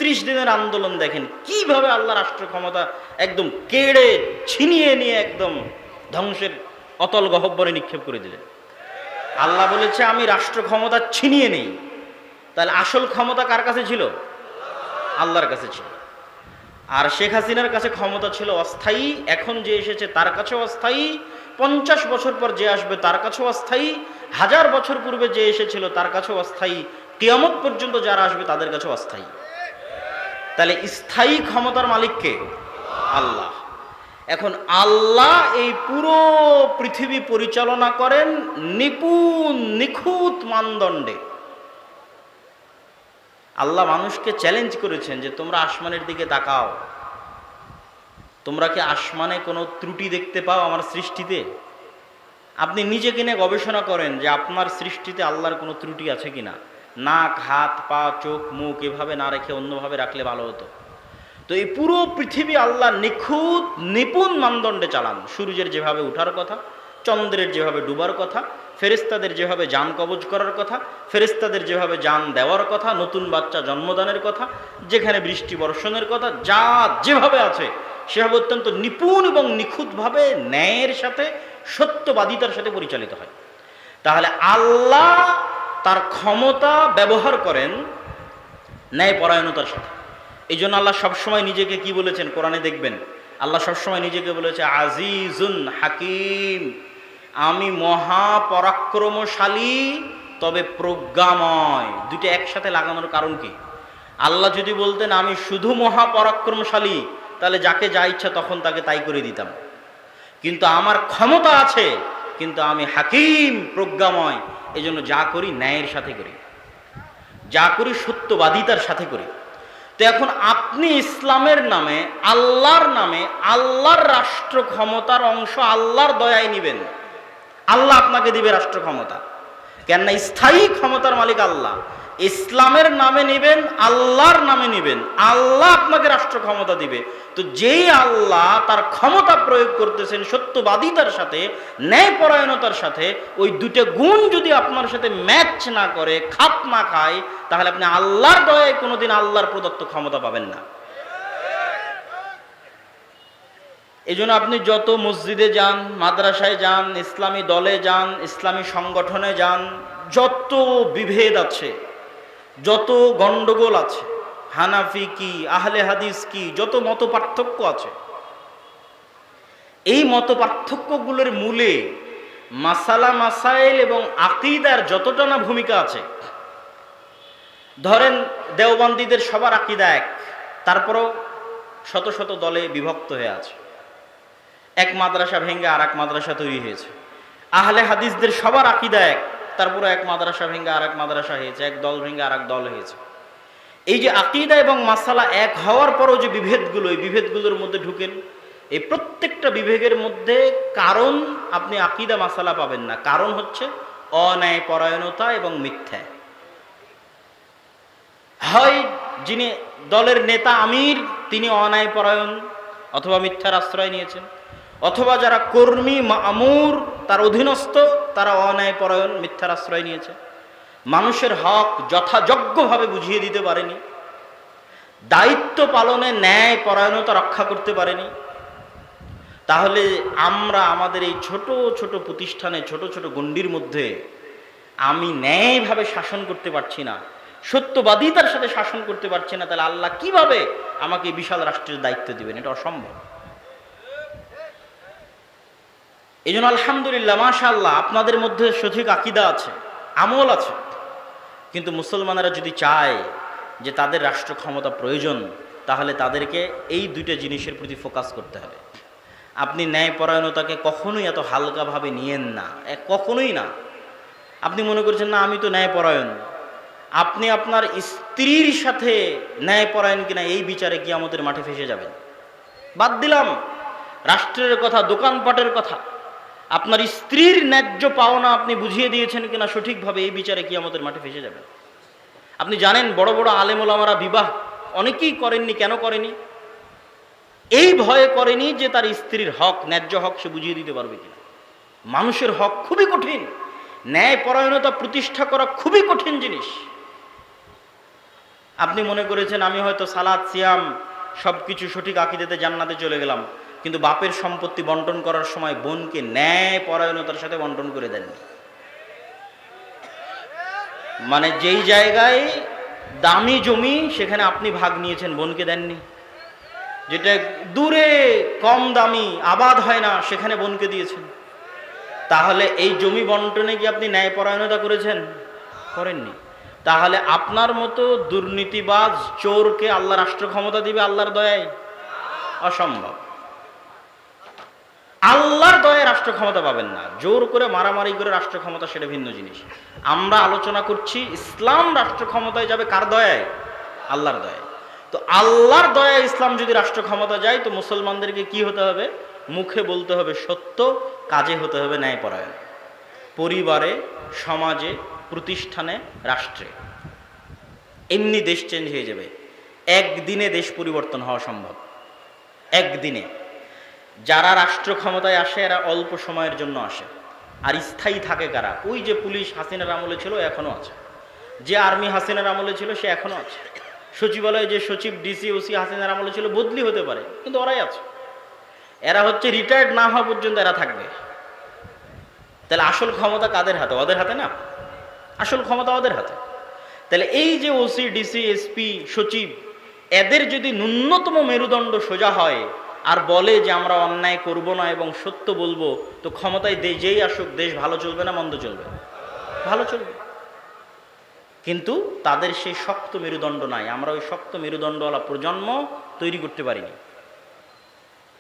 36 দিনের আন্দোলন দেখেন কিভাবে আল্লাহ রাষ্ট্র ক্ষমতা একদম কেড়ে ছিনিয়ে নিয়ে একদম ধ্বংসের অতল গহ্বরে নিক্ষেপ করে দিলেন। আল্লাহ বলেছে আমি রাষ্ট্র ক্ষমতা ছিনিয়ে নেই, তাহলে আসল ক্ষমতা কার কাছে ছিল? আল্লাহর কাছে ছিল। আর শেখ হাসিনার কাছে ক্ষমতা ছিল অস্থায়ী, এখন যে এসেছে তার কাছেও অস্থায়ী, 50 বছর পর যে আসবে তার কাছেও অস্থায়ী, 1000 বছর পূর্বে যে এসেছিল তার কাছেও অস্থায়ী, কিয়ামত পর্যন্ত যারা আসবে তাদের কাছেও অস্থায়ী। তাহলে স্থায়ী ক্ষমতার মালিক কে? আল্লাহ। এখন আল্লাহ এই পুরো পৃথিবী পরিচালনা করেন নিপুণ নিখুঁত মানদণ্ডে। আল্লাহ মানুষকে চ্যালেঞ্জ করেছেন যে তোমরা আসমানের দিকে তাকাও, তোমরা কি আসমানে কোনো ত্রুটি দেখতে পাও আমার সৃষ্টিতে? আপনি নিজেকে নিয়ে গবেষণা করেন যে আপনার সৃষ্টিতে আল্লাহর কোনো ত্রুটি আছে কিনা। নাক, হাত, পা, চোখ, মুখ এভাবে না রেখে অন্যভাবে রাখলে ভালো হতো। তো এই পুরো পৃথিবী আল্লাহ নিখুঁত নিপুণ মানদণ্ডে চালান। সূর্যের যেভাবে ওঠার কথা, চন্দ্রের যেভাবে ডুবার কথা, ফেরেশতাদের যেভাবে যান কবজ করার কথা, ফেরেশতাদের যেভাবে যান দেওয়ার কথা, নতুন বাচ্চা জন্মদানের কথা, যেখানে বৃষ্টি বর্ষণের কথা, যা যেভাবে আছে সেভাবে অত্যন্ত নিপুণ এবং নিখুঁতভাবে ন্যায়ের সাথে সত্যবাদিতার সাথে পরিচালিত হয়। তাহলে আল্লাহ তার ক্ষমতা ব্যবহার করেন ন্যায়পরায়ণতার সাথে। এই জন্য আল্লাহ সবসময় নিজেকে কি বলেছেন কোরআনে দেখবেন, আল্লাহ সবসময় নিজেকে বলেছে আজিজুন হাকিম, আমি মহাপরাক্রমশালী তবে প্রজ্ঞাময়। দুইটা একসাথে লাগানোর কারণ কি? আল্লাহ যদি বলতেন আমি শুধু মহাপরাক্রমশালী, তাহলে যাকে যা ইচ্ছা তখন তাকে তাই করে দিতাম। কিন্তু আমার ক্ষমতা আছে, কিন্তু আমি হাকিম প্রজ্ঞাময়, এই জন্য যা করি ন্যায়ের সাথে করি, যা করি সত্যবাদিতার সাথে করি। তো এখন আপনি ইসলামের নামে, আল্লাহর নামে, আল্লাহর রাষ্ট্র ক্ষমতার অংশ আল্লাহর দয়ায় নিবেন, আল্লাহ আপনাকে দিবে রাষ্ট্র ক্ষমতা। কেননা স্থায়ী ক্ষমতার মালিক আল্লাহ। ইসলামের নামে নিবেন, আল্লাহর নামে নিবেন, আল্লাহ আপনাকে রাষ্ট্র ক্ষমতা দিবে। তো যেই আল্লাহ তার ক্ষমতা প্রয়োগ করতেছেন সত্যবাদিতার সাথে, ন্যায়পরায়ণতার সাথে, ওই দুটো গুণ যদি আপনার সাথে ম্যাচ না করে, খাপ না খায়, তাহলে আপনি আল্লাহর দয়ায় কোনোদিন আল্লাহর প্রদত্ত ক্ষমতা পাবেন না। এই জন্য আপনি যত মসজিদে যান, মাদ্রাসায় যান, ইসলামী দলে যান, ইসলামী সংগঠনে যান, যত বিভেদ আছে, যত গন্ডগোল আছে, হানাফি কি, আহলে হাদিস কি, যত মত পার্থক্য আছে, এই মত পার্থক্যগুলোর মূলে মাসালা মাসাইল এবং আকীদার যতটা না ভূমিকা আছে। ধরেন দেওবন্দীদের সবার আকীদা এক, তারপরও শত শত দলে বিভক্ত হয়ে আছে, এক মাদ্রাসা ভেঙে আর এক মাদ্রাসা তৈরি হয়েছে। আহলে হাদিসদের সবার আকীদা এক, তারপরে এক মাদ্রাসা ভেঙে আর এক মাদ্রাসা হয়েছে, এক দল ভেঙে আর এক দল হয়েছে। এই যে আকীদা এবং মাসালা এক হওয়ার পরও যে বিভেদগুলো, এই বিভেদগুলোর মধ্যে ঢুকেন, এই প্রত্যেকটা বিভেদের মধ্যে কারণ আপনি আকীদা মাসালা পাবেন না, কারণ হচ্ছে অন্যায়পরায়ণতা এবং মিথ্যা। হয় যিনি দলের নেতা আমির তিনি অন্যায়পরায়ণ অথবা মিথ্যার আশ্রয় নিয়েছেন, অথবা যারা কর্মী মামুর তার অধীনস্থ তারা অন্যায়পরায়ণ মিথ্যার আশ্রয় নিয়েছে, মানুষের হক যথাযোগ্যভাবে বুঝিয়ে দিতে পারেনি, দায়িত্ব পালনে ন্যায় পরায়ণতা রক্ষা করতে পারেনি। তাহলে আমরা আমাদের এই ছোট ছোট প্রতিষ্ঠানে, ছোট ছোট গণ্ডির মধ্যে আমি ন্যায়ভাবে শাসন করতে পারছি না, সত্যবাদিতার সাথে শাসন করতে পারছি না, তাহলে আল্লাহ কিভাবে আমাকে বিশাল রাষ্ট্রের দায়িত্ব দিবেন? এটা অসম্ভব। এই জন্য আলহামদুলিল্লাহ, মাশাআল্লাহ, আপনাদের মধ্যে সঠিক আকীদা আছে, আমল আছে। কিন্তু মুসলমানেরা যদি চায় যে তাদের রাষ্ট্র ক্ষমতা প্রয়োজন, তাহলে তাদেরকে এই দুইটা জিনিসের প্রতি ফোকাস করতে হবে। আপনি ন্যায়পরায়ণতাকে কখনোই এত হালকাভাবে নিয়েন না, কখনোই না। আপনি মনে করছেন না আমি তো ন্যায়পরায়ণ, আপনি আপনার স্ত্রীর সাথে ন্যায়পরায়ণ কিনা এই বিচারে কিয়ামতের মাঠে ফেসে যাবেন। বাদ দিলাম রাষ্ট্রের কথা, দোকানপাটের কথা, আপনার স্ত্রীর ন্যায্য পাওনা আপনি বুঝিয়ে দিয়েছেন কিনা সঠিকভাবে, এই বিচারে কিয়ামতের মাঠে ফেসে যাবেন। আপনি জানেন বড় বড় আলেম ওলামারা বিবাহ অনেকেই করেননি, কেন করেনি? এই ভয়ে করেনি যে তার স্ত্রীর হক, ন্যায্য হক সে বুঝিয়ে দিতে পারবে কিনা। মানুষের হক খুবই কঠিন, ন্যায়পরায়ণতা প্রতিষ্ঠা করা খুবই কঠিন জিনিস। আপনি মনে করেছেন আমি হয়তো সালাত সিয়াম সব কিছু সঠিক আকীদাতে জান্নাতে চলে গেলাম, কিন্তু বাপের সম্পত্তি বন্টন করার সময় বোনকে ন্যায় পরায়ণতার সাথে বন্টন করে দেননি। মানে যেই জায়গায় দামি জমি সেখানে আপনি ভাগ নিয়েছেন, বোনকে দেননি। যেটা দূরে কম দামি আবাদ হয় না সেখানে বোনকে দিয়েছেন। তাহলে এই জমি বন্টনে কি আপনি ন্যায়পরায়ণতা করেছেন? করেননি। তাহলে আপনার মতো দুর্নীতিবাজ চোরকে আল্লাহ রাষ্ট্র ক্ষমতা দিবে আল্লাহর দয়ায়? অসম্ভব। আল্লাহর দয়ায় রাষ্ট্র ক্ষমতা পাবেন না। জোর করে মারামারি করে রাষ্ট্র ক্ষমতা সেটা ভিন্ন জিনিস। আমরা আলোচনা করছি ইসলাম রাষ্ট্র ক্ষমতায় যাবে কার দয়ায়? আল্লাহর দয়ায়। তো আল্লাহর দয়ায় ইসলাম যদি রাষ্ট্র ক্ষমতা যায়, তো মুসলমানদেরকে কি হতে হবে? মুখে বলতে হবে সত্য, কাজে হতে হবে ন্যায়পরায়ণ। পরিবারে, সমাজে, প্রতিষ্ঠানে, রাষ্ট্রে। এমনি দেশ চেঞ্জ হয়ে যাবে। একদিনে দেশ পরিবর্তন হওয়া সম্ভব, একদিনে। যারা রাষ্ট্র ক্ষমতায় আসে এরা অল্প সময়ের জন্য আসে, আর স্থায়ী থাকে কারা? ওই যে পুলিশ হাসিনার আমলে ছিল এখনো আছে, যে আর্মি হাসিনার আমলে ছিল সে এখনো আছে, সচিবালয়ে যে সচিব ডিসি ওসি হাসিনার আমলে ছিল বদলি হতে পারে, কিন্তু ওরাই আছে। এরা হচ্ছে রিটায়ার্ড না হওয়া পর্যন্ত এরা থাকবে। তাহলে আসল ক্ষমতা কাদের হাতে? ওদের হাতে না, আসল ক্ষমতা ওদের হাতে। তাহলে এই যে ওসি ডিসি এসপি সচিব, এদের যদি ন্যূনতম মেরুদণ্ড সোজা হয় আর বলে যে আমরা অন্যায় করব না এবং সত্য বলবো, তো ক্ষমতায় যেই আসুক দেশ ভালো চলবে না মন্দ চলবে? ভালো চলবে। কিন্তু তাদের সেই শক্ত মেরুদণ্ড নাই। আমরা ওই শক্ত মেরুদণ্ডওয়ালা প্রজন্ম তৈরি করতে পারিনি।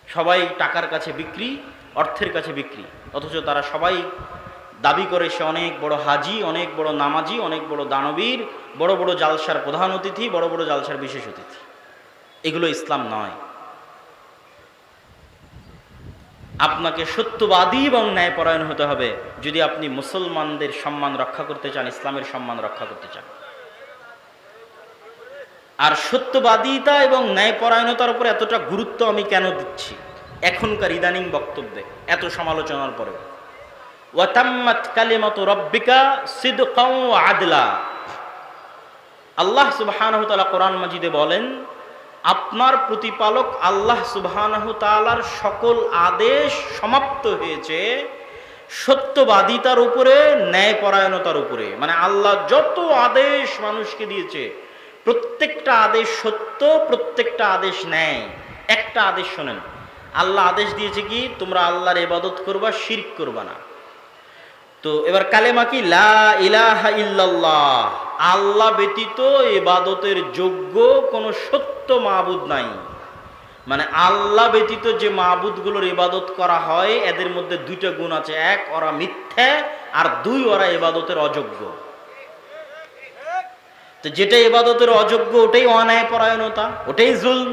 সবাই টাকার কাছে বিক্রি, অর্থের কাছে বিক্রি, অথচ তারা সবাই দাবি করে সে অনেক বড় হাজি, অনেক বড় নামাজি, অনেক বড় দানবীর, বড় বড় জালসার প্রধান অতিথি, বড় বড় জালসার বিশেষ অতিথি। এগুলো ইসলাম নয়। আপনাকে সত্যবাদী এবং ন্যায়পরায়ণ হতে হবে যদি আপনি মুসলমানদের সম্মান রক্ষা করতে চান, ইসলামের সম্মান রক্ষা করতে চান। আর সত্যবাদিতা এবং ন্যায়পরায়ণতার উপর এতটা গুরুত্ব আমি কেন দিচ্ছি এখনকার ইদানিং বক্তব্যে, এত সমালোচনার পরেও? ওয়াতাম্মাত কালিমাতু রাব্বিকা সিদকাও ওয়া আদলা। আল্লাহ সুবহানাহু তাআলা কোরআন মাজিদে বলেন, আপনার প্রতিপালক আল্লাহ সুবহানাহু তাআলার সকল আদেশ সমাপ্ত হয়েছে সত্যবাদিতার উপরে, ন্যায়পরায়ণতার উপরে। মানে আল্লাহ যত আদেশ মানুষকে দিয়েছে প্রত্যেকটা আদেশ সত্য, প্রত্যেকটা আদেশ ন্যায়। একটা আদেশ শোনেন, আল্লাহ আদেশ দিয়েছে কি? তোমরা আল্লাহর ইবাদত করবা, শিরক করবা না। তো এবার কালেমা কি? লা ইলাহা ইল্লাল্লাহ। আল্লাহ ব্যতীত ইবাদতের যোগ্য কোনো সত্য মাবুদ নাই। মানে আল্লাহ ব্যতীত যে মাবুদগুলোর ইবাদত করা হয় এদের মধ্যে দুইটা গুণ আছে। এক, ওরা মিথ্যা, আর দুই, ওরা ইবাদতের অযোগ্য। তো যেটা ইবাদতের অযোগ্য ওটাই অন্যায় পরায়ণতা, ওটাই জুলম,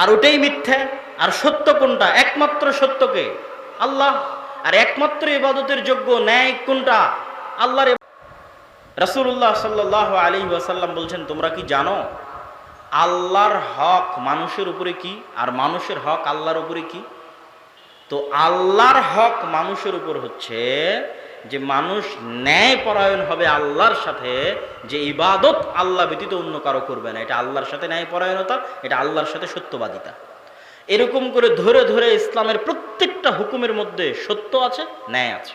আর ওটাই মিথ্যা। আর সত্য কোনটা? একমাত্র সত্যকে আল্লাহ। আর একমাত্র ইবাদতের যোগ্য ন্যায় কোনটা? আল্লাহর। রাসূলুল্লাহ সাল্লাল্লাহু আলাইহি ওয়াসাল্লাম বলছেন, তোমরা কি জানো আল্লাহর হক মানুষের উপরে কি, আর মানুষের হক আল্লাহর উপরে কি? তো আল্লাহর হক মানুষের উপর হচ্ছে যে মানুষ ন্যায়পরায়ণ হবে আল্লাহর সাথে, যে ইবাদত আল্লাহ ব্যতীত অন্য কারো করবে না। এটা আল্লাহর সাথে ন্যায়পরায়ণতা, এটা আল্লাহর সাথে সত্যবাদিতা। এরকম করে ধরে ধরে ইসলামের প্রত্যেকটা হুকুমের মধ্যে সত্য আছে, ন্যায় আছে।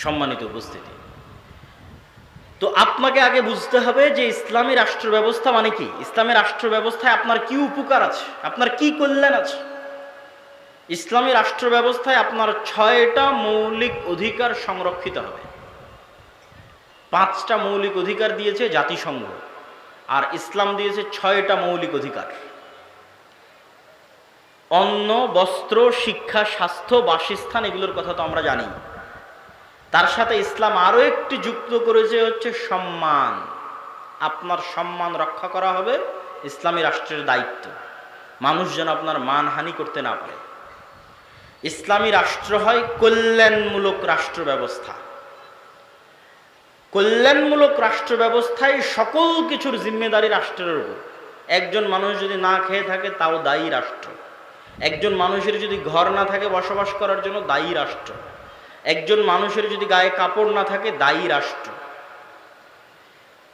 সম্মানিত উপস্থিতি, তো আপনাকে আগে বুঝতে হবে যে ইসলামী রাষ্ট্র ব্যবস্থা মানে কি। ইসলামী রাষ্ট্র ব্যবস্থায় আপনার কি উপকার আছে, আপনার কি কল্যাণ আছে। ইসলামী রাষ্ট্র ব্যবস্থায় আপনার 6টা মৌলিক অধিকার সংরক্ষিত হবে। 5টা মৌলিক অধিকার দিয়েছে জাতিসংঘ, আর ইসলাম দিয়েছে 6টা মৌলিক অধিকার। অন্ন, বস্ত্র, শিক্ষা, স্বাস্থ্য, বাসস্থান, এগুলোর কথা তো আমরা জানি। তার সাথে ইসলাম আরো একটি যুক্ত করেছে, হচ্ছে সম্মান। আপনার সম্মান রক্ষা করা হবে, ইসলামী রাষ্ট্রের দায়িত্ব। মানুষ যেন আপনার মানহানি করতে না পারে। ইসলামী রাষ্ট্র হয় কল্যাণমূলক রাষ্ট্র ব্যবস্থা। কল্যাণমূলক রাষ্ট্র ব্যবস্থায় সকল কিছুর জিম্মেদারি রাষ্ট্রের উপর। একজন মানুষ যদি না খেয়ে থাকে তাও দায়ী রাষ্ট্র। একজন মানুষের যদি ঘর না থাকে বসবাস করার জন্য, দায়ী রাষ্ট্র। একজন মানুষের যদি গায়ে কাপড় না থাকে, দায়ী রাষ্ট্র।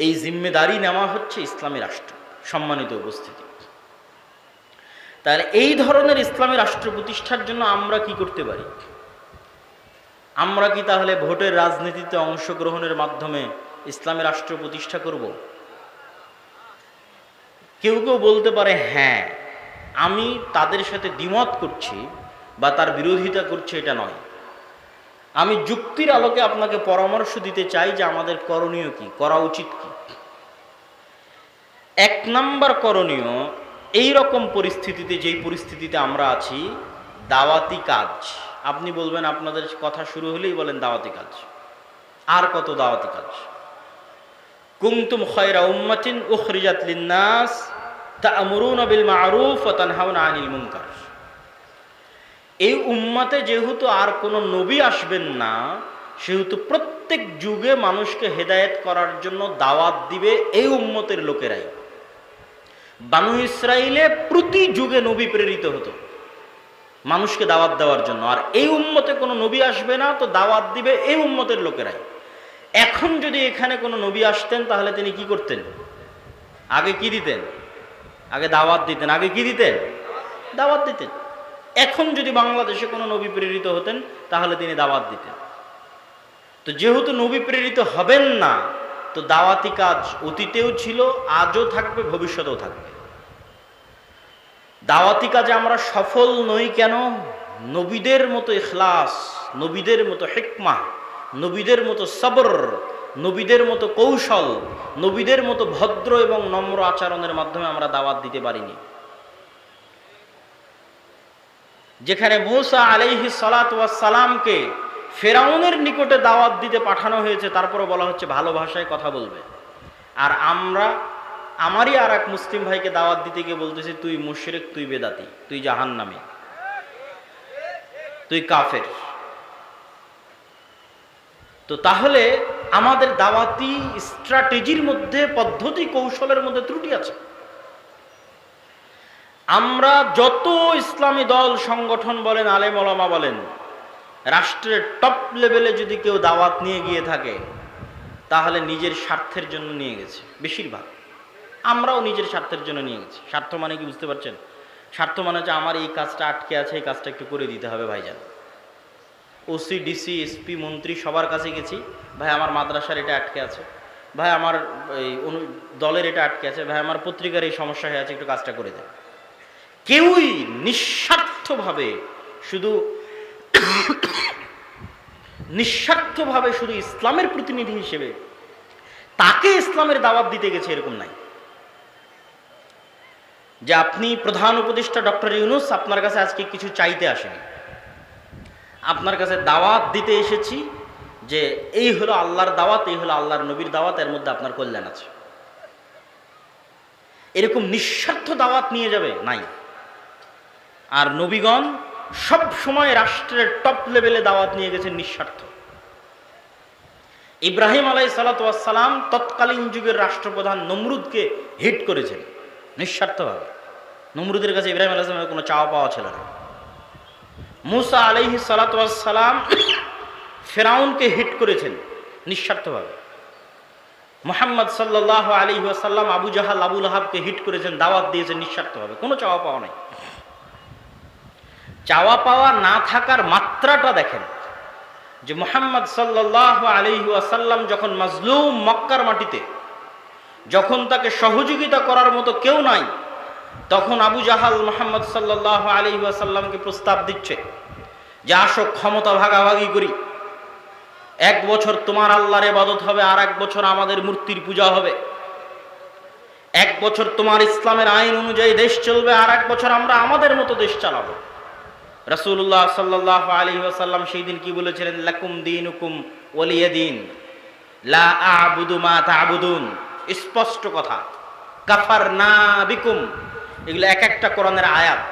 এই জিম্মেদারি নেওয়া হচ্ছে ইসলামী রাষ্ট্র। সম্মানিত উপস্থিতি, তাহলে এই ধরনের ইসলামী রাষ্ট্র প্রতিষ্ঠার জন্য আমরা কি করতে পারি? আমরা কি তাহলে ভোটের রাজনীতিতে অংশগ্রহণের মাধ্যমে ইসলামী রাষ্ট্র প্রতিষ্ঠা করব? কেউ কেউ বলতে পারে হ্যাঁ, আমি তাদের সাথে দ্বিমত করছি বা তার বিরোধিতা করছি, এটা নয়। আমি যুক্তির আলোকে আপনাকে পরামর্শ দিতে চাই যে আমাদের করণীয় কি, করা উচিত কি। এক নাম্বার করণীয়, এই রকম পরিস্থিতিতে, যেই পরিস্থিতিতে আমরা আছি, দাওয়াতি কাজ। আপনি বলবেন, আপনাদের কথা শুরু হলেই বলেন দাওয়াতি কাজ। আর কত দাওয়াতি কাজ? কুনতুম খায়রা উম্মাতিন উখরিজাত লিন-নাস তা'মুরুনা বিল মা'রুফ ওয়া তানহাউনা আনিল মুনকার। এই উম্মতে যেহেতু আর কোনো নবী আসবেন না, সেহেতু প্রত্যেক যুগে মানুষকে হেদায়েত করার জন্য দাওয়াত দিবে এই উম্মতের লোকেরাই। বানু ইসরাইলে প্রতি যুগে নবী প্রেরিত হতো মানুষকে দাওয়াত দেওয়ার জন্য, আর এই উম্মতে কোনো নবী আসবে না, তো দাওয়াত দিবে এই উম্মতের লোকেরাই। এখন যদি এখানে কোনো নবী আসতেন, তাহলে তিনি কি করতেন? আগে কি দিতেন? আগে দাওয়াত দিতেন। আগে কি দিতেন? দাওয়াত দিতেন। এখন যদি বাংলাদেশে কোনো নবী প্রেরিত হতেন, তাহলে তিনি দাওয়াত দিতেন। তো যেহেতু নবী প্রেরিত হবেন না, তো দাওয়াতি কাজ অতীতেও ছিল, আজও থাকবে, ভবিষ্যতেও থাকবে। দাওয়াতি কাজে আমরা সফল নই কেন? নবীদের মতো ইখলাস, নবীদের মতো হিকমা, নবীদের মতো সবর, নবীদের মতো কৌশল, নবীদের মতো ভদ্র এবং নম্র আচরণের মাধ্যমে আমরা দাওয়াত দিতে পারিনি। যেখানে মূসা আলাইহিস সালাতু ওয়াস সালামকে ফেরাউনের নিকটে দাওয়াত দিতে পাঠানো হয়েছে, তারপরে বলা হচ্ছে ভালো ভাষায় কথা বলবে। আর আমরা আমারই আর এক মুসলিম ভাইকে দাওয়াত দিতে গিয়ে বলতেছি, তুই মুশরিক, তুই বেদাতি, তুই জাহান্নামী, তুই কাফের। তো তাহলে আমাদের দাওয়াতি স্ট্র্যাটেজির মধ্যে, পদ্ধতি কৌশলের মধ্যে ত্রুটি আছে। আমরা যত ইসলামী দল সংগঠন বলেন, আলেম ওলামা বলেন, রাষ্ট্রের টপ লেভেলে যদি কেউ দাওয়াত নিয়ে গিয়ে থাকে, তাহলে নিজের স্বার্থের জন্য নিয়ে গেছে বেশিরভাগ। আমরাও নিজের স্বার্থের জন্য নিয়ে গেছি। স্বার্থ মানে কি বুঝতে পারছেন? স্বার্থ মানে হচ্ছে আমার এই কাজটা আটকে আছে, এই কাজটা একটু করে দিতে হবে ভাইজান। ওসি, ডিসি, এসপি, মন্ত্রী সবার কাছে গেছি, ভাই আমার মাদ্রাসার এটা আটকে আছে, ভাই আমার এই দলের এটা আটকে আছে, ভাই আমার পত্রিকার এই সমস্যা হয়ে আছে, একটু কাজটা করে দেন। কেউই নিঃস্বার্থভাবে শুধু ইসলামের প্রতিনিধি হিসেবে তাকে ইসলামের দাওয়াত দিতে গেছে, এরকম নাই। যে আপনি প্রধান উপদেষ্টা ডক্টর ইউনূস আপনার কাছে আজকে কিছু চাইতে আসেনি, আপনার কাছে দাওয়াত দিতে এসেছি যে এই হলো আল্লাহর দাওয়াত, এই হলো আল্লাহর নবীর দাওয়াত, এর মধ্যে আপনার কল্যাণ আছে। এরকম নিঃস্বার্থ দাওয়াত নিয়ে যাবে নাই। আর নবীগণ সব সময় রাষ্ট্রের টপ লেভেলে দাওয়াত নিয়ে গেছেন নিঃস্বার্থ। ইব্রাহিম আলাইহিস সালাতু ওয়াস সালাম তৎকালীন যুগের রাষ্ট্রপ্রধান নমরুদকে হিট করেছেন নিঃস্বার্থভাবে। নমরুদের কাছে ইব্রাহিম আলাইহিস সালামের কোনো চাওয়া পাওয়া ছিল না। মূসা আলাইহিস সালাতু ওয়াস সালাম ফেরাউনকে হিট করেছেন নিঃস্বার্থভাবে। মুহাম্মদ সাল্লাল্লাহু আলাইহি ওয়াসাল্লাম আবু জাহাল, আবু লাহাবকে হিট করেছেন, দাওয়াত দিয়েছেন নিঃস্বার্থভাবে, কোনো চাওয়া পাওয়া নাই। চাওয়া পাওয়া না থাকার মাত্রাটা দেখেন, যে মুহাম্মদ সাল্লাল্লাহু আলাইহি ওয়াসাল্লাম যখন মাজলুম মক্কার মাটিতে, যখন তাকে সহযোগিতা করার মতো কেউ নাই, তখন আবু জাহাল মুহাম্মদ সাল্লাল্লাহু আলাইহি ওয়াসাল্লামকে প্রস্তাব দিচ্ছে যে আসো ক্ষমতা ভাগাভাগি করি, 1 বছর তোমার আল্লাহর ইবাদত হবে, আর 1 বছর আমাদের মূর্তির পূজা হবে। 1 বছর তোমার ইসলামের আইন অনুযায়ী দেশ চলবে, আর 1 বছর আমরা আমাদের মতো দেশ চালাবো। রাসূলুল্লাহ সাল্লাল্লাহু আলাইহি ওয়াসাল্লাম সেই দিন কি বলেছিলেন? লাকুম দীনুকুম ওয়ালিয়া দীন, লা আ'বুদু মা তা'বুদুন। স্পষ্ট কথা, কাফারনা বিকুম, এগুলো এক একটা কোরআনের আয়াত।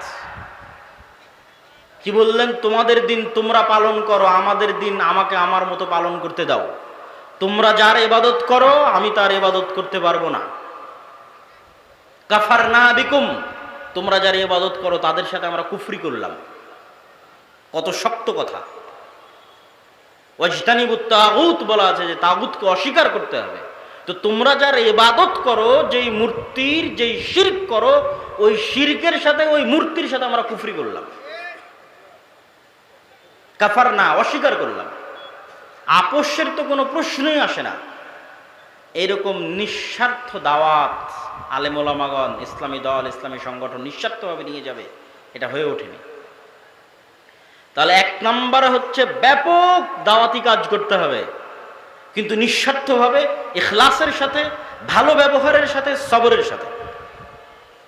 কি বললেন? তোমাদের দিন তোমরা পালন করো, আমাদের দিন আমাকে আমার মতো পালন করতে দাও। তোমরা যার ইবাদত করো, আমি তার ইবাদত করতে পারবো না। কাফারনা বিকুম, তোমরা যার ইবাদত করো তাদের সাথে আমরা কুফরি করলাম। কত শক্ত কথা। ওয়াজতানিবুত তাগুত বলা আছে, যে তাগুতকে অস্বীকার করতে হবে। তো তোমরা যার ইবাদত করো, যেই মূর্তির যেই শিরক করো, ওই শিরকের সাথে ওই মূর্তির সাথে আমরা কুফরি করলাম, কাফার না, অস্বীকার করলাম। আপোষের তো কোনো প্রশ্নই আসে না। এরকম নিঃস্বার্থ দাওয়াত আলেম ওলামাগণ, ইসলামী দল, ইসলামী সংগঠন নিঃস্বার্থভাবে নিয়ে যাবে, এটা হয়ে ওঠেনি। তাহলে এক নম্বর হচ্ছে ব্যাপক দাওয়াতি কাজ করতে হবে, কিন্তু নিঃস্বার্থভাবে, ইখলাসের সাথে, ভালো ব্যবহারের সাথে, সবরের সাথে।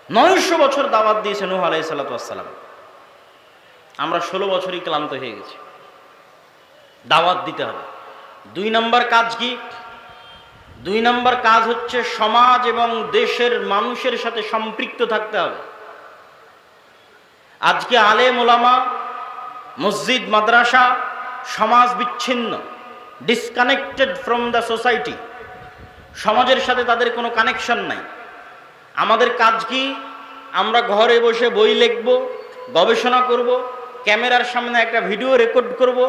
900 বছর দাওয়াত দিয়েছে নূহ আলাইহিস সালাতু ওয়াস সালাম। আমরা 16 বছরই ক্লান্ত হয়ে গেছি। দাওয়াত দিতে হবে। 2 নম্বর কাজ কি? 2 নম্বর কাজ হচ্ছে সমাজ এবং দেশের মানুষের সাথে সম্পৃক্ত থাকতে হবে। আজকে আলেম ওলামা, মসজিদ মাদ্রাসা, সমাজ বিচ্ছিন্ন, ডিসকানেক্টেড ফ্রম দ্য সোসাইটি। সমাজের সাথে তাদের কোনো কানেকশন নাই। আমাদের কাজ কি? আমরা ঘরে বসে বই লিখব, গবেষণা করব, ক্যামেরার সামনে একটা ভিডিও রেকর্ড করব,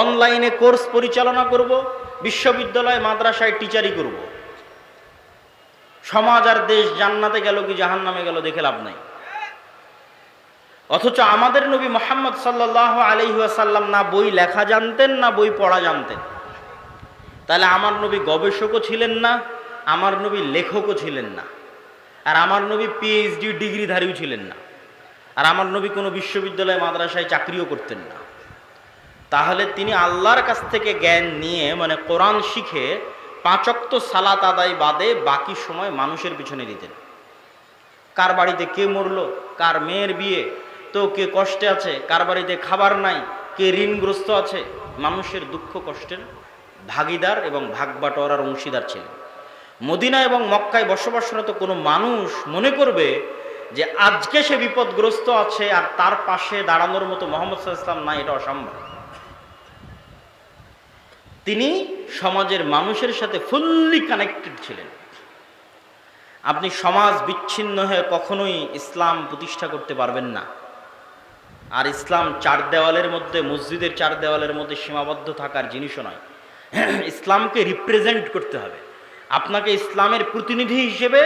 অনলাইনে কোর্স পরিচালনা করব, বিশ্ববিদ্যালয় মাদ্রাসায় টিচারি করব। সমাজ আর দেশ জান্নাতে গেল কি জাহান্নামে গেল দেখে লাভ নাই। অথচ আমাদের নবী মুহাম্মদ সাল্লাল্লাহু আলাইহি ওয়াসাল্লাম না বই লেখা জানতেন, না বই পড়া জানতেন। তাহলে আমার নবী গবেষকও ছিলেন না, আমার নবী লেখকও ছিলেন না, আর আমার নবী পিএইচডি ডিগ্রিধারীও ছিলেন না, আর আমার নবী কোনো বিশ্ববিদ্যালয় মাদ্রাসায় চাকরিও করতেন না। তাহলে তিনি আল্লাহর কাছ থেকে জ্ঞান নিয়ে, মানে কোরআন শিখে 5 ওয়াক্ত সালাত আদায় বাদে বাকি সময় মানুষের পিছনে দিতেন। কার বাড়িতে কে মরলো, কার মেয়ের বিয়ে, তো কে কষ্টে আছে, কার বাড়িতে খাবার নাই, কে ঋণগ্রস্ত আছে, মানুষের দুঃখ কষ্টের ভাগিদার এবং ভাগ বাটোয়ারার অংশীদার ছিলেন। মদিনা এবং মক্কায় বসবাসরত কোনো মানুষ মনে করবে যে আজকে সে বিপদগ্রস্ত আছে আর তার পাশে দাঁড়ানোর মতো মুহাম্মদ সাল্লাল্লাহু আলাইহি ওয়াসাল্লাম নাই, এটা অসম্ভব। তিনি সমাজের মানুষের সাথে ফুললি কানেক্টেড ছিলেন। আপনি সমাজ বিচ্ছিন্ন হয়ে কখনোই ইসলাম প্রতিষ্ঠা করতে পারবেন না। আর ইসলাম 4 দেওয়ালের মধ্যে, মসজিদের 4 দেওয়ালের মধ্যে সীমাবদ্ধ থাকার জিনিসও নয়। ইসলামকে রিপ্রেজেন্ট করতে হবে। আপনাকে ইসলামের প্রতিনিধি হিসেবে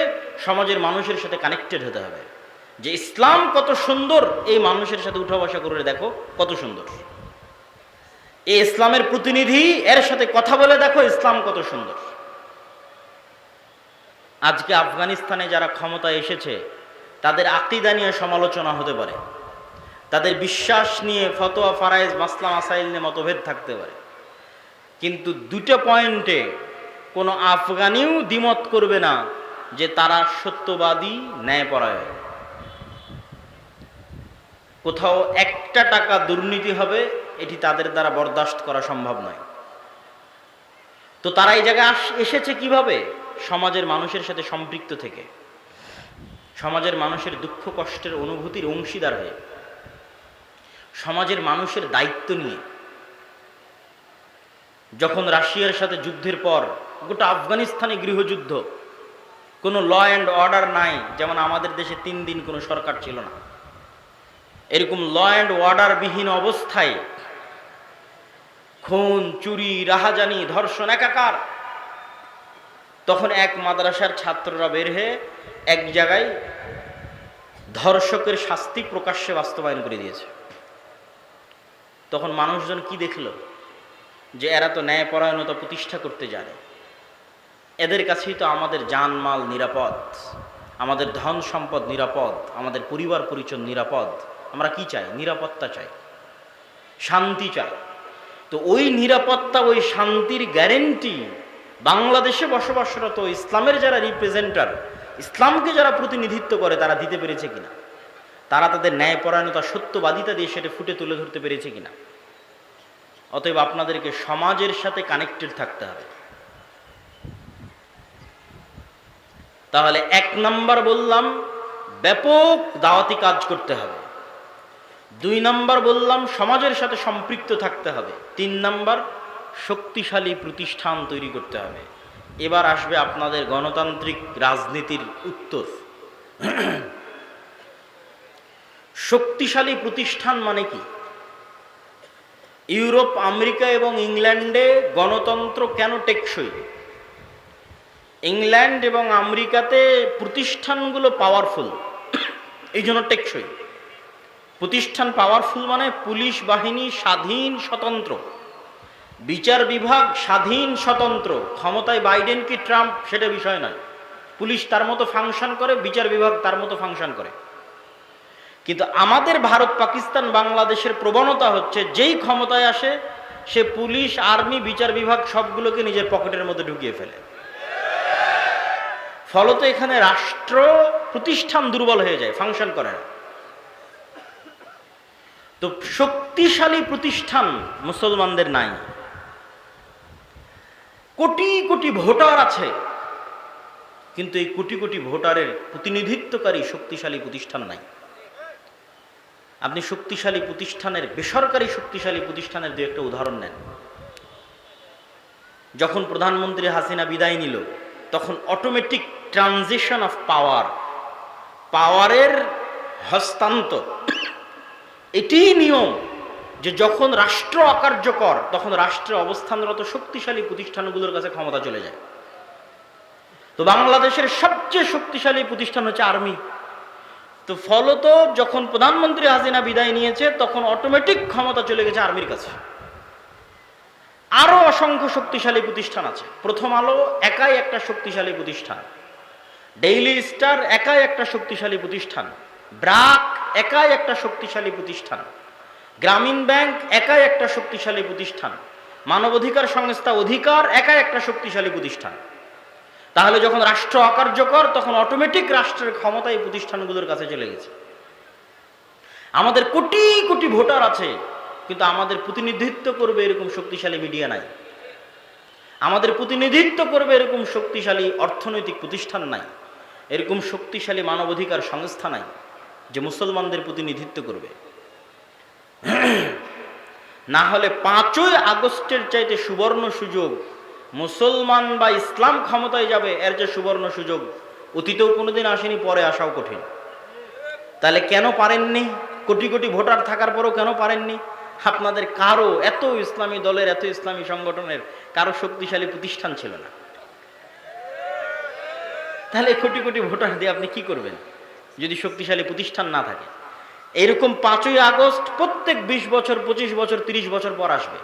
সমাজের মানুষের সাথে কানেক্টেড হতে হবে, যে ইসলাম কত সুন্দর, এই মানুষের সাথে উঠা বসা করে দেখো কত সুন্দর। এই ইসলামের প্রতিনিধি, এর সাথে কথা বলে দেখো ইসলাম কত সুন্দর। আজকে আফগানিস্তানে যারা ক্ষমতায় এসেছে, তাদের আকীদা নিয়ে সমালোচনা হতে পারে, তাদের বিশ্বাস নিয়ে ফতোয়া ফারায়েজ মাসলা মাসাইল নিয়ে মতভেদ থাকতে পারে, কিন্তু 2টা পয়েন্টে কোনো আফগানিও দ্বিমত করবে না যে তারা সত্যবাদী, ন্যায়পরায়ণ। কোথাও 1টা টাকা দুর্নীতি হবে, এটি তাদের দ্বারা বরদাস্ত করা সম্ভব নয়। তো তারা এই জায়গায় এসেছে কিভাবে? সমাজের মানুষের সাথে সম্পৃক্ত থেকে, সমাজের মানুষের দুঃখ কষ্টের অনুভূতির অংশীদার হয়ে, সমাজের মানুষের দায়িত্ব নিয়ে। যখন রাশিয়ার সাথে যুদ্ধের পর গোটা আফগানিস্তানে গৃহযুদ্ধ, কোনো ল অ্যান্ড অর্ডার নাই, যেমন আমাদের দেশে 3 দিন কোনো সরকার ছিল না, এরকম ল অ্যান্ড অর্ডার বিহীন অবস্থায় খুন, চুরি, রাহাজানি, ধর্ষণ একাকার। তখন এক মাদ্রাসার ছাত্ররা বের হয়ে এক জায়গায় ধর্ষকের শাস্তি প্রকাশ্যে বাস্তবায়ন করে দিয়েছে। তখন মানুষজন কি দেখল? যে এরা তো ন্যায়পরায়ণতা প্রতিষ্ঠা করতে জানে, এদের কাছেই তো আমাদের জানমাল নিরাপদ, আমাদের ধন সম্পদ নিরাপদ, আমাদের পরিবার পরিজন নিরাপদ। আমরা কি চাই? নিরাপত্তা চাই, শান্তি চাই। তো ওই নিরাপত্তা, ওই শান্তির গ্যারেন্টি বাংলাদেশে বসবাসরত ইসলামের যারা রিপ্রেজেন্টার, ইসলামকে যারা প্রতিনিধিত্ব করে, তারা দিতে পেরেছে কিনা? তারা তাদের ন্যায়পরায়ণতা, সত্যবাদিতা দিয়ে সেটা ফুটে তুলে ধরতে পেরেছে কিনা? অতএব আপনাদেরকে সমাজের সাথে কানেক্টেড থাকতে হবে। তাহলে 1 নম্বর বললাম ব্যাপক দাওয়াতি কাজ করতে হবে, 2 নম্বর বললাম সমাজের সাথে সম্পৃক্ত থাকতে হবে, 3 নম্বর শক্তিশালী প্রতিষ্ঠান তৈরি করতে হবে। এবার আসবে আপনাদের গণতান্ত্রিক রাজনীতির উত্তর। শক্তিশালী প্রতিষ্ঠান মানে কি? ইউরোপ, আমেরিকা এবং ইংল্যান্ডে গণতন্ত্র কেন টেকসই? ইংল্যান্ড এবং আমেরিকাতে প্রতিষ্ঠানগুলো পাওয়ারফুল, এই জন্য টেকসই। প্রতিষ্ঠান পাওয়ারফুল মানে পুলিশ বাহিনী স্বাধীন স্বতন্ত্র, বিচার বিভাগ স্বাধীন স্বতন্ত্র। ক্ষমতায় বাইডেন কি ট্রাম্প সেটা বিষয় নয়, পুলিশ তার মতো ফাংশন করে, বিচার বিভাগ তার মতো ফাংশন করে। কিন্তু আমাদের ভারত পাকিস্তান বাংলাদেশের প্রবণতা হচ্ছে যেই ক্ষমতায় আসে সে পুলিশ আর্মি বিচার বিভাগ সবগুলোকে নিজের পকেটের মধ্যে ঢুকিয়ে ফেলে। ফলত এখানে রাষ্ট্র প্রতিষ্ঠান দুর্বল হয়ে যায়, ফাংশন করে না। তো শক্তিশালী প্রতিষ্ঠান মুসলমানদের নাই। কোটি কোটি ভোটার আছে, কিন্তু এই কোটি কোটি ভোটারের প্রতিনিধিত্বকারী শক্তিশালী প্রতিষ্ঠান নাই। আপনি শক্তিশালী প্রতিষ্ঠানের, বেসরকারি শক্তিশালী প্রতিষ্ঠানের দু একটা উদাহরণ নেন। যখন প্রধানমন্ত্রী হাসিনা বিদায় নিল তখন অটোমেটিক ট্রানজিশন অফ পাওয়ার, পাওয়ারের হস্তান্তর, এটিই নিয়ম যে যখন রাষ্ট্র অকার্যকর তখন রাষ্ট্রে অবস্থানরত শক্তিশালী প্রতিষ্ঠানগুলোর কাছে ক্ষমতা চলে যায়। তো বাংলাদেশের সবচেয়ে শক্তিশালী প্রতিষ্ঠান হচ্ছে আর্মি। তো ফলত যখন প্রধানমন্ত্রী হাসিনা বিদায় নিয়েছে তখন অটোমেটিক ক্ষমতা চলে গেছে আর্মির কাছে। আরো অসংখ্য শক্তিশালী প্রতিষ্ঠান আছে। প্রথম আলো একাই একটা শক্তিশালী প্রতিষ্ঠান, ডেইলি স্টার একাই একটা শক্তিশালী প্রতিষ্ঠান, ব্র্যাক একাই একটা শক্তিশালী প্রতিষ্ঠান, গ্রামীণ ব্যাংক একাই একটা শক্তিশালী প্রতিষ্ঠান, মানবাধিকার সংস্থা অধিকার একাই একটা শক্তিশালী প্রতিষ্ঠান। তাহলে যখন রাষ্ট্র অকার্যকর তখন অটোমেটিক রাষ্ট্রের ক্ষমতা এই প্রতিষ্ঠানগুলোর কাছে চলে গেছে। আমাদের কোটি কোটি ভোটার আছে, কিন্তু আমাদের প্রতিনিধিত্ব করবে এরকম শক্তিশালী মিডিয়া নাই, আমাদের প্রতিনিধিত্ব করবে এরকম শক্তিশালী অর্থনৈতিক প্রতিষ্ঠান নাই, এরকম শক্তিশালী মানবাধিকার সংস্থা নাই যে মুসলমানদের প্রতিনিধিত্ব করবে। না হলে 5ই আগস্টের চাইতে সুবর্ণ সুযোগ, মুসলমান বা ইসলাম ক্ষমতায় যাবে, এর যে সুবর্ণ সুযোগ অতীতেও কোনোদিন আসেনি, পরে আসাও কঠিন। তাহলে কেন পারেননি? কোটি কোটি ভোটার থাকার পরও কেন পারেননি? আপনাদের কারো, এত ইসলামী দলের, এত ইসলামী সংগঠনের কারো শক্তিশালী প্রতিষ্ঠান ছিল না। তাহলে কোটি কোটি ভোটার দিয়ে আপনি কি করবেন যদি শক্তিশালী প্রতিষ্ঠান না থাকে? এরকম 5ই আগস্ট প্রত্যেক 20 বছর, 25 বছর, 30 বছর পর আসবে।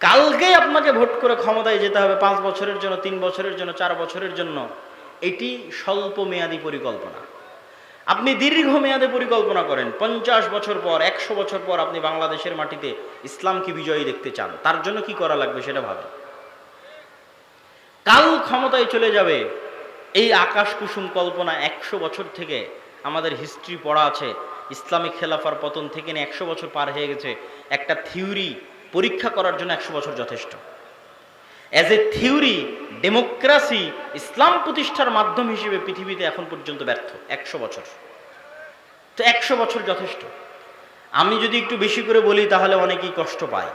কালকে আপনাকে ভোট করে ক্ষমতায় যেতে হবে 5 বছরের জন্য, 3 বছরের জন্য, 4 বছরের জন্য। এটি স্বল্প মেয়াদী পরিকল্পনা। আপনি দীর্ঘমেয়াদে পরিকল্পনা করেন, 50 বছর পর, 100 বছর পর আপনি বাংলাদেশের মাটিতে ইসলামকে বিজয়ী দেখতে চান, তার জন্য কি করা লাগবে সেটা ভাবেন। কাল ক্ষমতায় চলে যাবে এই আকাশ কুসুম কল্পনা 100 বছর থেকে আমাদের হিস্ট্রি পড়া আছে। ইসলামিক খেলাফার পতন থেকে 100 বছর পার হয়ে গেছে। একটা থিওরি পরীক্ষা করার জন্য 100 বছর যথেষ্ট। অ্যাজ এ থিওরি, ডেমোক্রেসি ইসলাম প্রতিষ্ঠার মাধ্যম হিসেবে পৃথিবীতে এখন পর্যন্ত ব্যর্থ 100 বছর। তো 100 বছর যথেষ্ট। আমি যদি একটু বেশি করে বলি তাহলে অনেকেই কষ্ট পায়,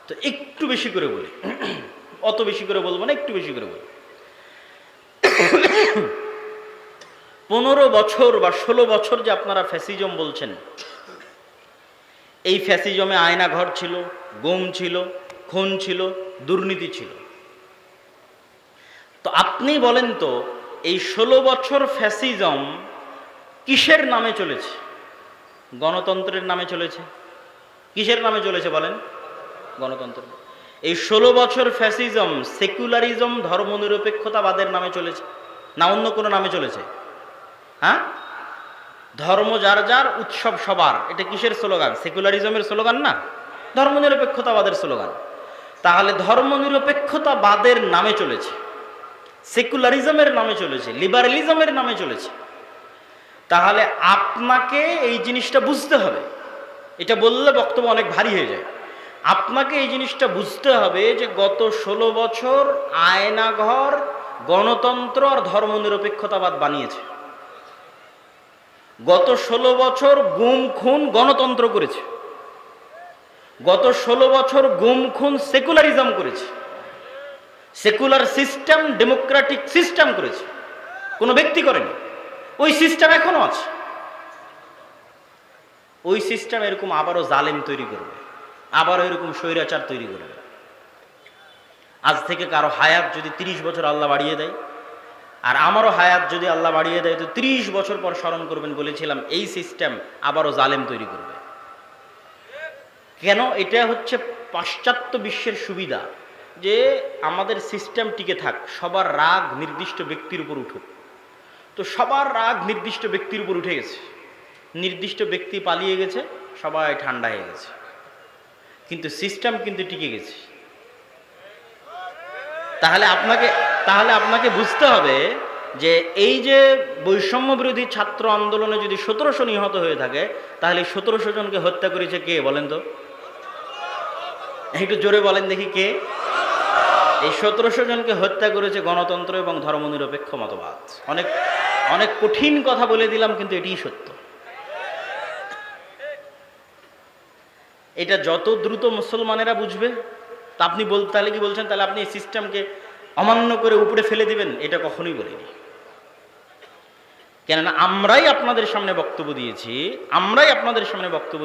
তো একটু বেশি করে বলি, অত বেশি করে বলবো না, একটু বেশি করে বলি। 15 বছর বা 16 বছর যে আপনারা ফ্যাসিজম বলছেন, এই ফ্যাসিজমে আয়নাঘর ছিল, গুম ছিল, খুন ছিল, দুর্নীতি ছিল। তো আপনি বলেন তো এই 16 বছর ফ্যাসিজম কিসের নামে চলেছে? গণতন্ত্রের নামে চলেছে। কিসের নামে চলেছে বলেন? গণতন্ত্র। এই 16 বছর ফ্যাসিজম সেকুলারিজম, ধর্মনিরপেক্ষতাবাদের নামে চলেছে না অন্য কোনো নামে চলেছে? হ্যাঁ, ধর্ম যার যার, উৎসব সবার, এটা কিসের স্লোগান? সেকুলারিজমের স্লোগান না, ধর্মনিরপেক্ষতাবাদের স্লোগান। তাহলে ধর্মনিরপেক্ষতাবাদের নামে চলেছে, সেকুলারিজমের নামে চলেছে, লিবারালিজমের নামে চলেছে। তাহলে আপনাকে এই জিনিসটা বুঝতে হবে। এটা বললে বক্তব্য অনেক ভারী হয়ে যায়। আপনাকে এই জিনিসটা বুঝতে হবে যে গত 16 বছর আয়নাঘর, গণতন্ত্র আর ধর্মনিরপেক্ষতাবাদ বানিয়েছে। গত 16 বছর গুম খুন গণতন্ত্র করেছে, গত 16 বছর গুম খুন সেকুলারিজম করেছে, সেকুলার সিস্টেম ডেমোক্রেটিক সিস্টেম করেছে, কোনো ব্যক্তি করেনি। ওই সিস্টেম এখনো আছে। ওই সিস্টেম এরকম আবারও জালেম তৈরি করবে, আবারও এরকম স্বৈরাচার তৈরি করবে। আজ থেকে কারো হায়াত যদি 30 বছর আল্লাহ বাড়িয়ে দেয়, আর আমারও হায়াত যদি আল্লাহ বাড়িয়ে দেয়, তো 30 বছর পর স্মরণ করবেন, বলেছিলাম এই সিস্টেম আবারও জালেম তৈরি করবে। কেন? এটা হচ্ছে পাশ্চাত্য বিশ্বের সুবিধা, যে আমাদের সিস্টেম টিকে থাক, সবার রাগ নির্দিষ্ট ব্যক্তির উপর উঠুক। তো সবার রাগ নির্দিষ্ট ব্যক্তির উপর উঠে গেছে, নির্দিষ্ট ব্যক্তি পালিয়ে গেছে, সবাই ঠান্ডা হয়ে গেছে, কিন্তু সিস্টেম কিন্তু টিকে গেছে। তাহলে আপনাকে বুঝতে হবে যে এই যে বৈষম্য বিরোধী ছাত্র আন্দোলনে যদি 1700 নিহত হয়ে থাকে, তাহলে 1700 জনকে হত্যা করেছে কে বলেন তো? একটু জোরে বলেন দেখি, কে? এই 1700 জনকে হত্যা করেছে গণতন্ত্র এবং ধর্মনিরপেক্ষ মতবাদ। অনেক অনেক কঠিন কথা বলে দিলাম, কিন্তু এটিই সত্য। এটা যত দ্রুত মুসলমানেরা বুঝবে, তা আপনি তাহলে কি বলছেন, তাহলে আপনি এই সিস্টেমকে অমান্য করে উপরে ফেলে দিবেন? এটা কখনোই বলিনি। কেননা আমরাই আপনাদের সামনে বক্তব্য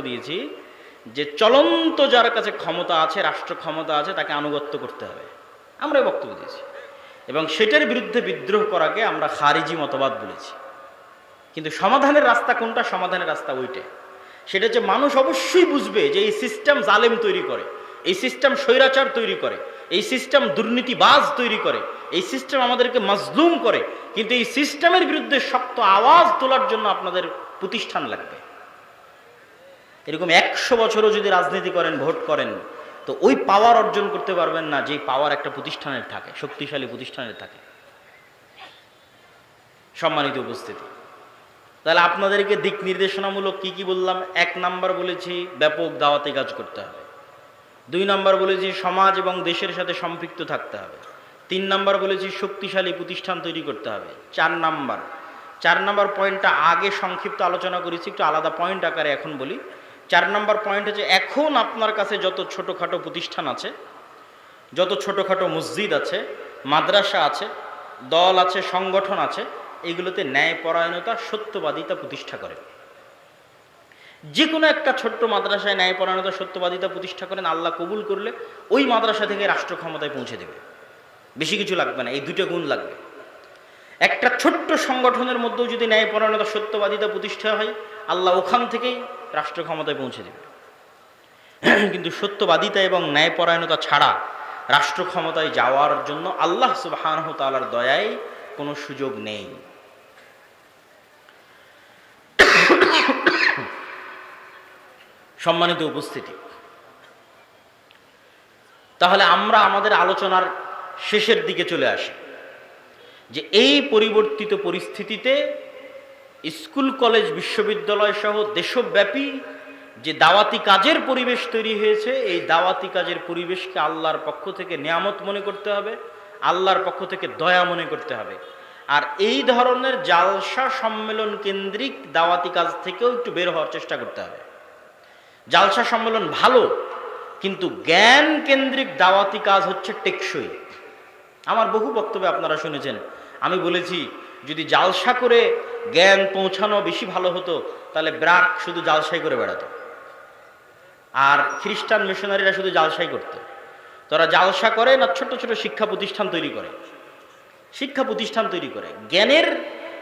দিয়েছি যে চলন্ত যার কাছে ক্ষমতা আছে, রাষ্ট্র ক্ষমতা আছে, তাকে আনুগত্য করতে হবে। আমরাই বক্তব্য দিয়েছি, এবং সেটার বিরুদ্ধে বিদ্রোহ করাকে আমরা খারিজি মতবাদ বলেছি। কিন্তু সমাধানের রাস্তা কোনটা? সমাধানের রাস্তা ওইটা, সেটা হচ্ছে মানুষ অবশ্যই বুঝবে যে এই সিস্টেম জালেম তৈরি করে, এই সিস্টেম স্বৈরাচার তৈরি করে, এই সিস্টেম দুর্নীতিবাজ তৈরি করে, এই সিস্টেম আমাদেরকে মাজলুম করে। কিন্তু এই সিস্টেমের বিরুদ্ধে শক্ত আওয়াজ তোলার জন্য আপনাদের প্রতিষ্ঠান লাগবে। এরকম 100 বছরও যদি রাজনীতি করেন, ভোট করেন, তো ওই পাওয়ার অর্জন করতে পারবেন না যে পাওয়ার একটা প্রতিষ্ঠানের থাকে, শক্তিশালী প্রতিষ্ঠানের থাকে। সম্মানিত উপস্থিতি, তাহলে আপনাদেরকে দিক নির্দেশনামূলক কি কি বললাম? 1 নাম্বার বলেছি ব্যাপক দাওয়াতি কাজ করতে হবে। 2 নাম্বার বলেছি সমাজ এবং দেশের সাথে সম্পৃক্ত থাকতে হবে। 3 নাম্বার বলেছি শক্তিশালী প্রতিষ্ঠান তৈরি করতে হবে। 4 নাম্বার পয়েন্টটা আগে সংক্ষিপ্ত আলোচনা করেছি, একটু আলাদা পয়েন্ট আকারে এখন বলি। 4 নাম্বার পয়েন্ট হচ্ছে, এখন আপনার কাছে যত ছোটোখাটো প্রতিষ্ঠান আছে, যত ছোটোখাটো মসজিদ আছে, মাদ্রাসা আছে, দল আছে, সংগঠন আছে, এগুলোতে ন্যায়পরায়ণতা, সত্যবাদিতা প্রতিষ্ঠা করে। যে কোনো একটা ছোট্ট মাদ্রাসায় ন্যায়পরায়ণতা, সত্যবাদিতা প্রতিষ্ঠা করেন, আল্লাহ কবুল করলে ওই মাদ্রাসা থেকে রাষ্ট্র ক্ষমতায় পৌঁছে দেবে। বেশি কিছু লাগবে না, এই 2টা গুণ লাগবে। একটা ছোট্ট সংগঠনের মধ্যেও যদি ন্যায়পরায়ণতা, সত্যবাদিতা প্রতিষ্ঠা হয়, আল্লাহ ওখান থেকেই রাষ্ট্র ক্ষমতায় পৌঁছে দেবে। কিন্তু সত্যবাদিতা এবং ন্যায়পরায়ণতা ছাড়া রাষ্ট্র ক্ষমতায় যাওয়ার জন্য আল্লাহ সুবহানাহু ওয়া তাআলার দয়ায় কোনো সুযোগ নেই। সম্মানিত উপস্থিতি, তাহলে আমরা আমাদের আলোচনার শেষের দিকে চলে আসি যে এই পরিবর্তিত পরিস্থিতিতে স্কুল, কলেজ, বিশ্ববিদ্যালয় সহ দেশব্যাপী যে দাওয়াতি কাজের পরিবেশ তৈরি হয়েছে, এই দাওয়াতি কাজের পরিবেশকে আল্লাহর পক্ষ থেকে নিয়ামত মনে করতে হবে, আল্লাহর পক্ষ থেকে দয়া মনে করতে হবে। আর এই ধরনের জালসা সম্মেলন কেন্দ্রিক দাওয়াতি কাজ থেকেও একটু বের হওয়ার চেষ্টা করতে হবে। জালসা সম্মেলন ভালো, কিন্তু জ্ঞান কেন্দ্রিক দাওয়াতি কাজ হচ্ছে টেকসই। আমার বহু বক্তব্যে আপনারা শুনেছেন, আমি বলেছি যদি জালসা করে জ্ঞান পৌঁছানো বেশি ভালো হতো, তাহলে ব্রাক শুধু জালসাই করে বেড়াতো, আর খ্রিস্টান মিশনারিরা শুধু জালসাই করতো। তারা জালসা করে না, ছোট ছোট শিক্ষা প্রতিষ্ঠান তৈরি করে জ্ঞানের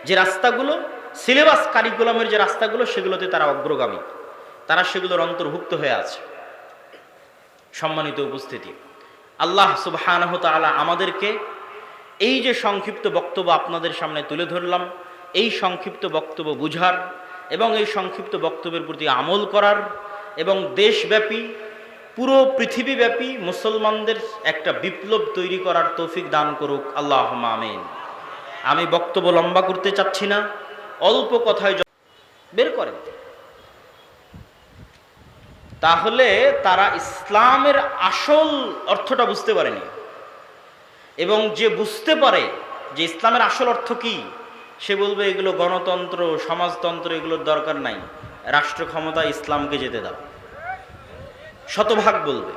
যে রাস্তাগুলো, সিলেবাস কারিকুলামের যে রাস্তাগুলো, সেগুলোতে তারা অগ্রগামী, তারা সেগুলোর অন্তর্ভুক্ত হয়ে আছে। সম্মানিত উপস্থিতি, আল্লাহ সুবহানাহু ওয়া তাআলা আমাদেরকে এই যে সংক্ষিপ্ত বক্তব্য আপনাদের সামনে তুলে ধরলাম, এই সংক্ষিপ্ত বক্তব্য বুঝার এবং এই সংক্ষিপ্ত বক্তব্যের প্রতি আমল করার, এবং দেশব্যাপী, পুরো পৃথিবীব্যাপী মুসলমানদের একটা বিপ্লব তৈরি করার তৌফিক দান করুক, আল্লাহুম্মা আমিন। আমি বক্তব্য লম্বা করতে চাচ্ছি না, অল্প কথায় বের করেন। তাহলে তারা ইসলামের আসল অর্থটা বুঝতে পারেনি, এবং যে বুঝতে পারে যে ইসলামের আসল অর্থ কি, সে বলবে এগুলো গণতন্ত্র, সমাজতন্ত্র, এগুলোর দরকার নাই, রাষ্ট্র ক্ষমতা ইসলামকে যেতে দাও, শতভাগ বলবে।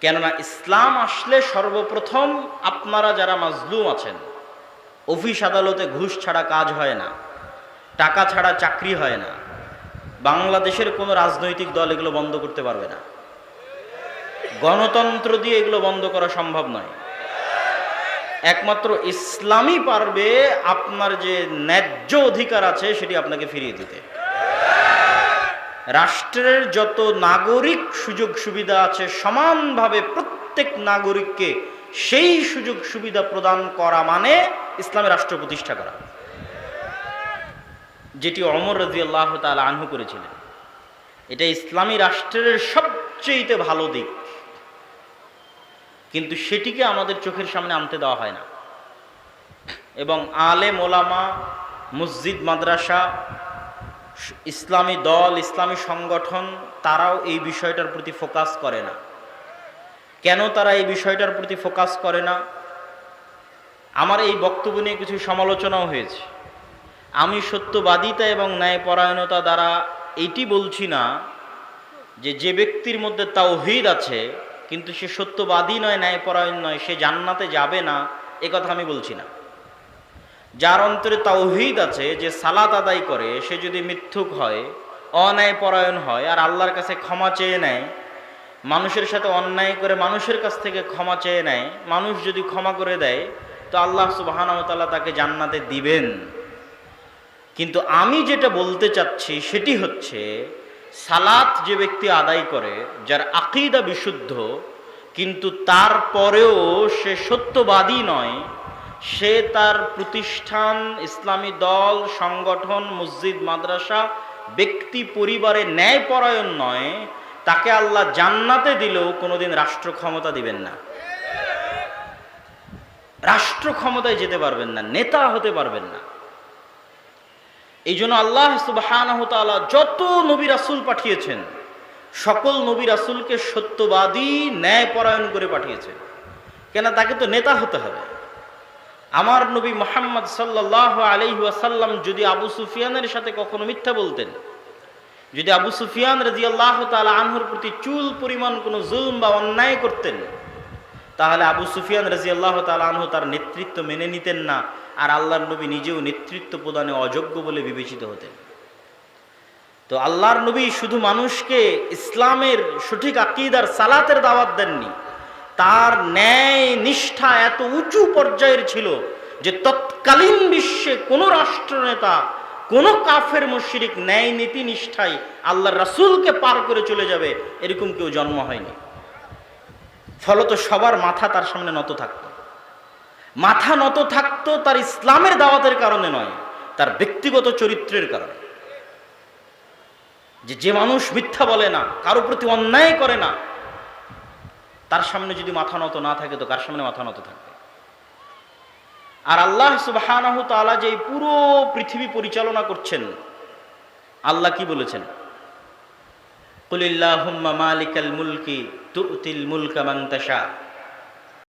কেননা ইসলাম আসলে সর্বপ্রথম আপনারা যারা মাজলুম আছেন, অফিস আদালতে ঘুষ ছাড়া কাজ হয় না, টাকা ছাড়া চাকরি হয় না, বাংলাদেশের কোনো রাজনৈতিক দল এগুলো বন্ধ করতে পারবে না। গণতন্ত্র দিয়ে এগুলো বন্ধ করা সম্ভব নয়। একমাত্র ইসলামই পারবে আপনার যে ন্যায্য অধিকার আছে সেটি আপনাকে ফিরিয়ে দিতে। রাষ্ট্রের যত নাগরিক সুযোগ সুবিধা আছে সমানভাবে প্রত্যেক নাগরিককে সেই সুযোগ সুবিধা প্রদান করা মানে ইসলামের রাষ্ট্র প্রতিষ্ঠা করা, যেটি ওমর রাদিয়াল্লাহু তাআলা আনহু করেছিলেন। এটা ইসলামী রাষ্ট্রের সবচেয়ে ভালো দিক, কিন্তু সেটিকে আমাদের চোখের সামনে আনতে দেওয়া হয় না। এবং আলেম ওলামা, মসজিদ মাদ্রাসা, ইসলামী দল, ইসলামী সংগঠন তারাও এই বিষয়টার প্রতি ফোকাস করে না। কেন তারা এই বিষয়টার প্রতি ফোকাস করে না? আমার এই বক্তব্য নিয়ে কিছু সমালোচনাও হয়েছে। আমি সত্যবাদিতা এবং ন্যায়পরায়ণতা দ্বারা এইটি বলছি না যে ব্যক্তির মধ্যে তাওহীদ আছে কিন্তু সে সত্যবাদী নয়, ন্যায়পরায়ণ নয়, সে জান্নাতে যাবে না, এ কথা আমি বলছি না। যার অন্তরে তাওহীদ আছে, যে সালাত আদায় করে, সে যদি মিথ্যুক হয়, অন্যায়পরায়ণ হয়, আর আল্লাহর কাছে ক্ষমা চেয়ে নেয়, মানুষের সাথে অন্যায় করে মানুষের কাছ থেকে ক্ষমা চেয়ে নেয়, মানুষ যদি ক্ষমা করে দেয় তো আল্লাহ সুবহানাহু ওয়া তাআলা তাকে জান্নাতে দিবেন। কিন্তু আমি যেটা বলতে চাচ্ছি সেটি হচ্ছে, সালাত যে ব্যক্তি আদায় করে, যার আকীদা বিশুদ্ধ, কিন্তু তারপরেও সে সত্যবাদী নয়, সে তার প্রতিষ্ঠান, ইসলামী দল, সংগঠন, মসজিদ মাদ্রাসা, ব্যক্তি পরিবারে ন্যায়পরায়ণ নয়, তাকে আল্লাহ জান্নাতে দিলেও কোনোদিন রাষ্ট্র ক্ষমতা দিবেন না, রাষ্ট্র ক্ষমতায় যেতে পারবেন না, নেতা হতে পারবেন না। এই জন্য আল্লাহ সুবহানাহু ওয়া তাআলা যত নবী রাসূল পাঠিয়েছেন, সকল নবী রাসূলকে সত্যবাদী, ন্যায়পরায়ণ করে পাঠিয়েছেন। কেন? তাকে তো নেতা হতে হবে। আমার নবী মুহাম্মদ সাল্লাল্লাহু আলাইহি ওয়াসাল্লাম যদি আবু সুফিয়ানের সাথে কখনো মিথ্যা বলতেন, যদি আবু সুফিয়ান রাদিয়াল্লাহু তাআলা আনহুর প্রতি চুল পরিমাণ কোনো জুলম বা অন্যায় করতেন, তাহলে আবু সুফিয়ান রাদিয়াল্লাহু তাআলা আনহু তার নেতৃত্ব মেনে নিতেন না, আর আল্লাহর নবী নিজেও নেতৃত্ব প্রদানে অযোগ্য বলে বিবেচিত হতেন। তো আল্লাহর নবী শুধু মানুষকে ইসলামের সঠিক আকীদার, সালাতের দাওয়াত দেননি, তার ন্যায় নিষ্ঠা এত উঁচু পর্যায়ের ছিল যে তৎকালীন বিশ্বে কোনো রাষ্ট্রনেতা, কোনো কাফের মুশরিক ন্যায় নীতি নিষ্ঠায় আল্লাহর রাসূলকে পার করে চলে যাবে এরকম কেউ জন্ম হয়নি। ফলত সবার মাথা তার সামনে নত থাকতো। মাথা নত থাকতো তার ইসলামের দাওয়াতের কারণে নয়, তার ব্যক্তিগত চরিত্রের কারণে। যে মানুষ মিথ্যা বলে না, কারো প্রতি অন্যায় করে না, তার সামনে যদি মাথা নত না থাকে তো কার সামনে মাথা নত থাকবে? আর আল্লাহ সুবহানাহু ওয়া তাআলা যে পুরো পৃথিবী পরিচালনা করছেন, আল্লাহ কি বলেছেন? কুলিল্লাহুম্মা মালিকাল মুলকি তু'তিল মুলকা মান তাশা